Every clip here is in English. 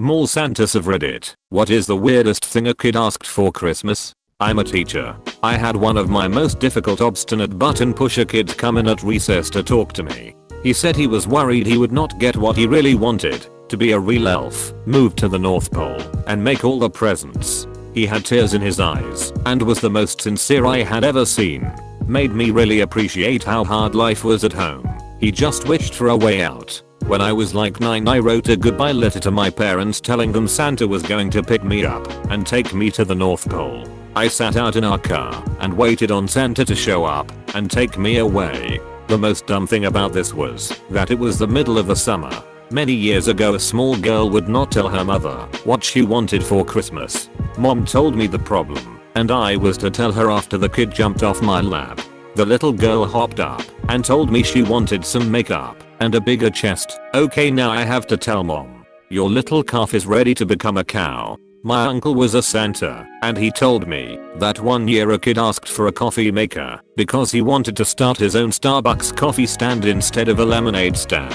Mall Santas of Reddit. What is the weirdest thing a kid asked for Christmas? I'm a teacher. I had one of my most difficult obstinate button pusher kids come in at recess to talk to me. He said he was worried he would not get what he really wanted, to be a real elf, move to the North Pole, and make all the presents. He had tears in his eyes and was the most sincere I had ever seen. Made me really appreciate how hard life was at home. He just wished for a way out. When I was like 9, I wrote a goodbye letter to my parents telling them Santa was going to pick me up and take me to the North Pole. I sat out in our car and waited on Santa to show up and take me away. The most dumb thing about this was that it was the middle of the summer. Many years ago a small girl would not tell her mother what she wanted for Christmas. Mom told me the problem, and I was to tell her after the kid jumped off my lap. The little girl hopped up and told me she wanted some makeup and a bigger chest. Okay, now I have to tell mom. Your little calf is ready to become a cow. My uncle was a Santa, and he told me that one year a kid asked for a coffee maker because he wanted to start his own Starbucks coffee stand instead of a lemonade stand.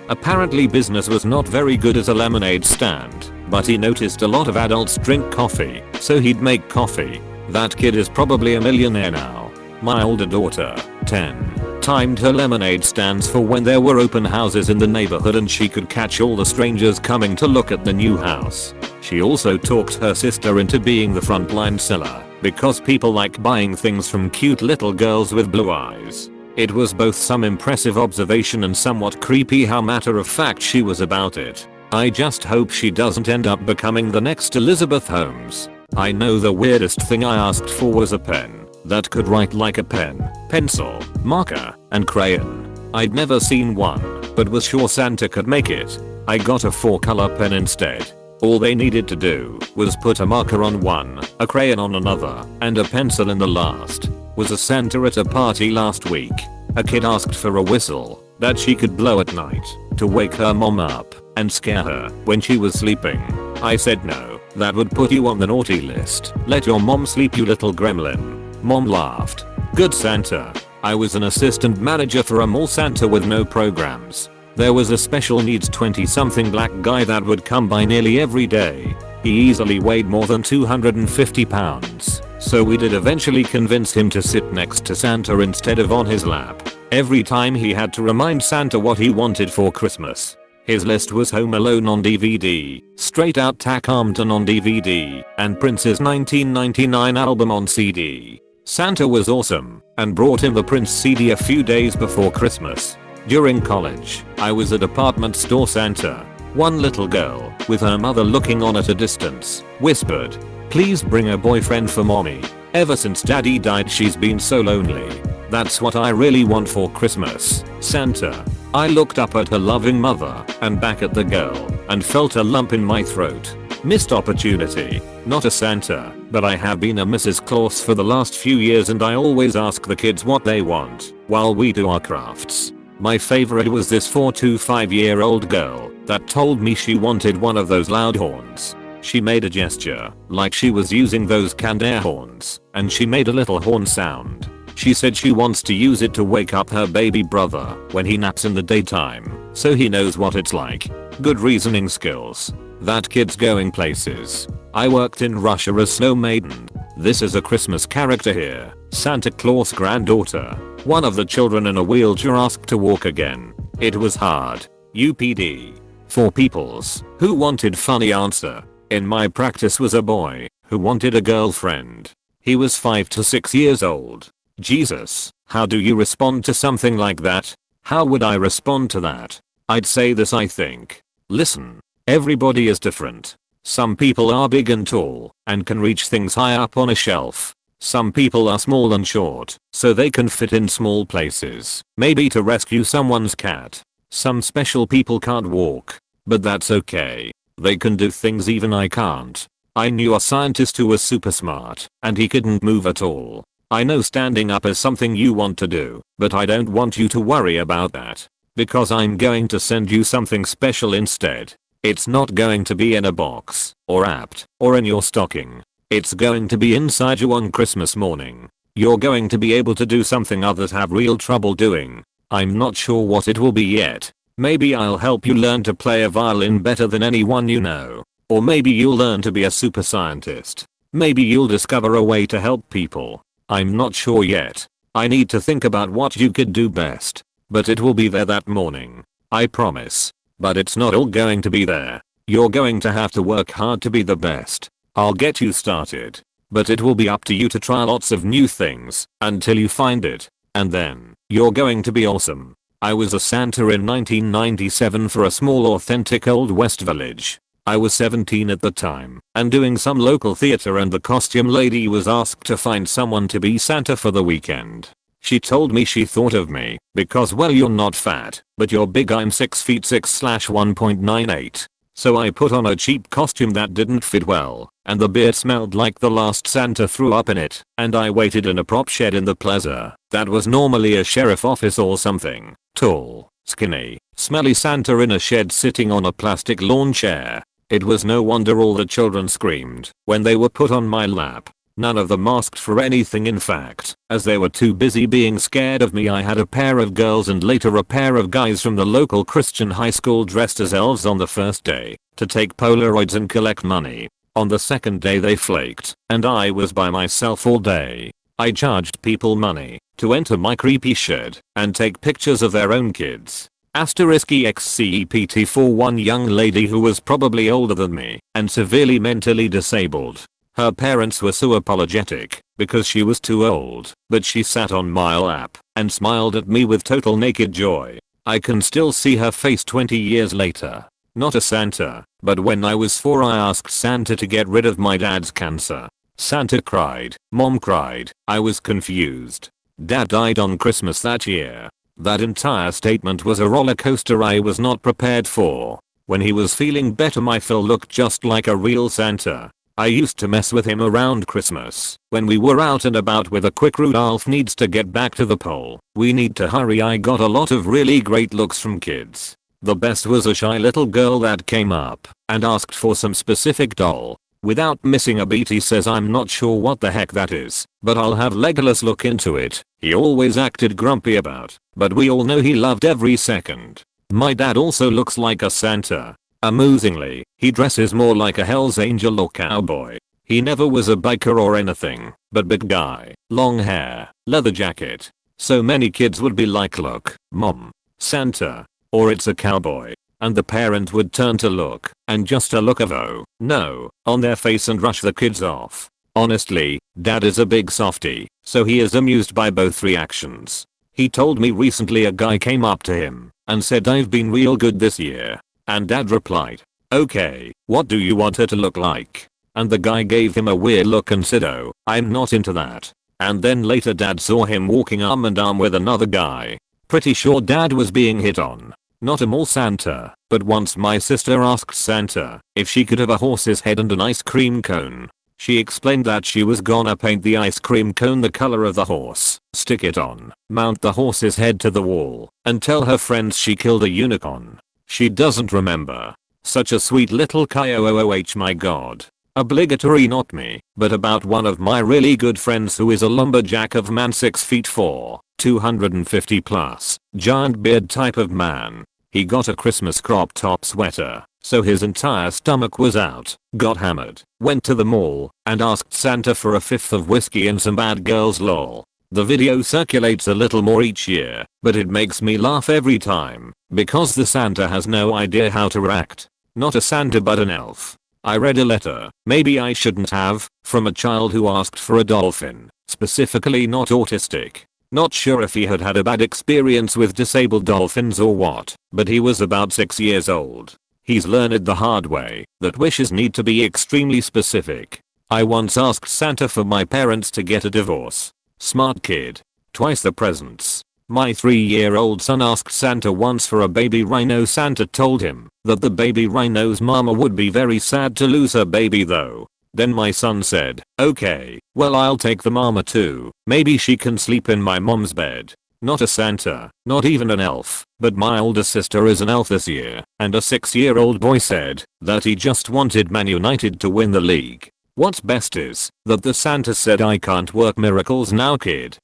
Apparently business was not very good as a lemonade stand, but he noticed a lot of adults drink coffee, so he'd make coffee. That kid is probably a millionaire now. My older daughter, 10, timed her lemonade stands for when there were open houses in the neighborhood and she could catch all the strangers coming to look at the new house. She also talked her sister into being the frontline seller because people like buying things from cute little girls with blue eyes. It was both some impressive observation and somewhat creepy how matter of fact she was about it. I just hope she doesn't end up becoming the next Elizabeth Holmes. I know the weirdest thing I asked for was a pen that could write like a pen, pencil, marker, and crayon. I'd never seen one, but was sure Santa could make it. I got a 4-color pen instead. All they needed to do was put a marker on one, a crayon on another, and a pencil in the last. Was a Santa at a party last week. A kid asked for a whistle that she could blow at night to wake her mom up and scare her when she was sleeping. I said no, that would put you on the naughty list. Let your mom sleep, you little gremlin. Mom laughed. Good Santa. I was an assistant manager for a mall Santa with no programs. There was a special needs 20-something black guy that would come by nearly every day. He easily weighed more than 250 pounds, so we did eventually convince him to sit next to Santa instead of on his lap. Every time he had to remind Santa what he wanted for Christmas. His list was Home Alone on DVD, Straight Outta Compton on DVD, and Prince's 1999 album on CD. Santa was awesome and brought him the Prince CD a few days before Christmas. During college, I was a department store Santa. One little girl, with her mother looking on at a distance, whispered, "Please bring a boyfriend for mommy. Ever since daddy died she's been so lonely. That's what I really want for Christmas, Santa." I looked up at her loving mother and back at the girl and felt a lump in my throat. Missed opportunity. Not a Santa, but I have been a Mrs. Claus for the last few years and I always ask the kids what they want while we do our crafts. My favorite was this 4 to 5-year-old girl that told me she wanted one of those loud horns. She made a gesture like she was using those canned air horns and she made a little horn sound. She said she wants to use it to wake up her baby brother when he naps in the daytime, so he knows what it's like. Good reasoning skills. That kid's going places. I worked in Russia as snow maiden. This is a Christmas character here. Santa Claus granddaughter. One of the children in a wheelchair asked to walk again. It was hard. UPD. 4 peoples who wanted funny answer. In my practice was a boy who wanted a girlfriend. He was 5 to 6 years old. Jesus, how do you respond to something like that? How would I respond to that? I'd say this, I think. Listen, everybody is different. Some people are big and tall and can reach things high up on a shelf. Some people are small and short, so they can fit in small places, maybe to rescue someone's cat. Some special people can't walk, but that's okay. They can do things even I can't. I knew a scientist who was super smart, and he couldn't move at all. I know standing up is something you want to do, but I don't want you to worry about that. Because I'm going to send you something special instead. It's not going to be in a box, or wrapped, or in your stocking. It's going to be inside you on Christmas morning. You're going to be able to do something others have real trouble doing. I'm not sure what it will be yet. Maybe I'll help you learn to play a violin better than anyone you know. Or maybe you'll learn to be a super scientist. Maybe you'll discover a way to help people. I'm not sure yet. I need to think about what you could do best. But it will be there that morning. I promise. But it's not all going to be there. You're going to have to work hard to be the best. I'll get you started. But it will be up to you to try lots of new things until you find it. And then, you're going to be awesome. I was a Santa in 1997 for a small authentic Old West village. I was 17 at the time and doing some local theater, and the costume lady was asked to find someone to be Santa for the weekend. She told me she thought of me because, well, you're not fat, but you're big. I'm 6 feet 6/1.98. So I put on a cheap costume that didn't fit well, and the beard smelled like the last Santa threw up in it, and I waited in a prop shed in the plaza that was normally a sheriff office or something. Tall, skinny, smelly Santa in a shed sitting on a plastic lawn chair. It was no wonder all the children screamed when they were put on my lap. None of them asked for anything, in fact, as they were too busy being scared of me. I had a pair of girls and later a pair of guys from the local Christian high school dressed as elves on the first day to take Polaroids and collect money. On the second day they flaked, and I was by myself all day. I charged people money to enter my creepy shed and take pictures of their own kids. *except for one young lady who was probably older than me and severely mentally disabled. Her parents were so apologetic because she was too old, but she sat on my lap and smiled at me with total naked joy. I can still see her face 20 years later. Not a Santa, but when I was 4 I asked Santa to get rid of my dad's cancer. Santa cried, Mom cried, I was confused. Dad died on Christmas that year. That entire statement was a roller coaster I was not prepared for. When he was feeling better, my Phil looked just like a real Santa. I used to mess with him around Christmas when we were out and about with a quick Rudolph needs to get back to the pole. We need to hurry. I got a lot of really great looks from kids. The best was a shy little girl that came up and asked for some specific doll. Without missing a beat he says, I'm not sure what the heck that is, but I'll have Legolas look into it. He always acted grumpy about, but we all know he loved every second. My dad also looks like a Santa. Amusingly, he dresses more like a Hell's Angel or cowboy. He never was a biker or anything, but big guy, long hair, leather jacket. So many kids would be like, look, Mom, Santa, or it's a cowboy. And the parent would turn to look, and just a look of oh no on their face and rush the kids off. Honestly, Dad is a big softie, so he is amused by both reactions. He told me recently a guy came up to him and said, I've been real good this year. And Dad replied, okay, what do you want her to look like? And the guy gave him a weird look and said, oh, I'm not into that. And then later Dad saw him walking arm in arm with another guy. Pretty sure Dad was being hit on. Not a mall Santa, but once my sister asked Santa if she could have a horse's head and an ice cream cone. She explained that she was gonna paint the ice cream cone the color of the horse, stick it on, mount the horse's head to the wall, and tell her friends she killed a unicorn. She doesn't remember. Such a sweet little KOOH, my god. Obligatory not me, but about one of my really good friends who is a lumberjack of man 6'4", 250 plus, giant beard type of man. He got a Christmas crop top sweater, so his entire stomach was out, got hammered, went to the mall, and asked Santa for a fifth of whiskey and some bad girls lol. The video circulates a little more each year, but it makes me laugh every time, because the Santa has no idea how to react. Not a Santa but an elf. I read a letter, maybe I shouldn't have, from a child who asked for a dolphin, specifically not autistic. Not sure if he had had a bad experience with disabled dolphins or what, but he was about 6 years old. He's learned the hard way that wishes need to be extremely specific. I once asked Santa for my parents to get a divorce. Smart kid. Twice the presents. My 3-year-old son asked Santa once for a baby rhino. Santa told him that the baby rhino's mama would be very sad to lose her baby though. Then my son said, okay, well I'll take the mama too, maybe she can sleep in my mom's bed. Not a Santa, not even an elf, but my older sister is an elf this year, and a 6-year-old boy said that he just wanted Man United to win the league. What's best is that the Santa said, I can't work miracles now kid,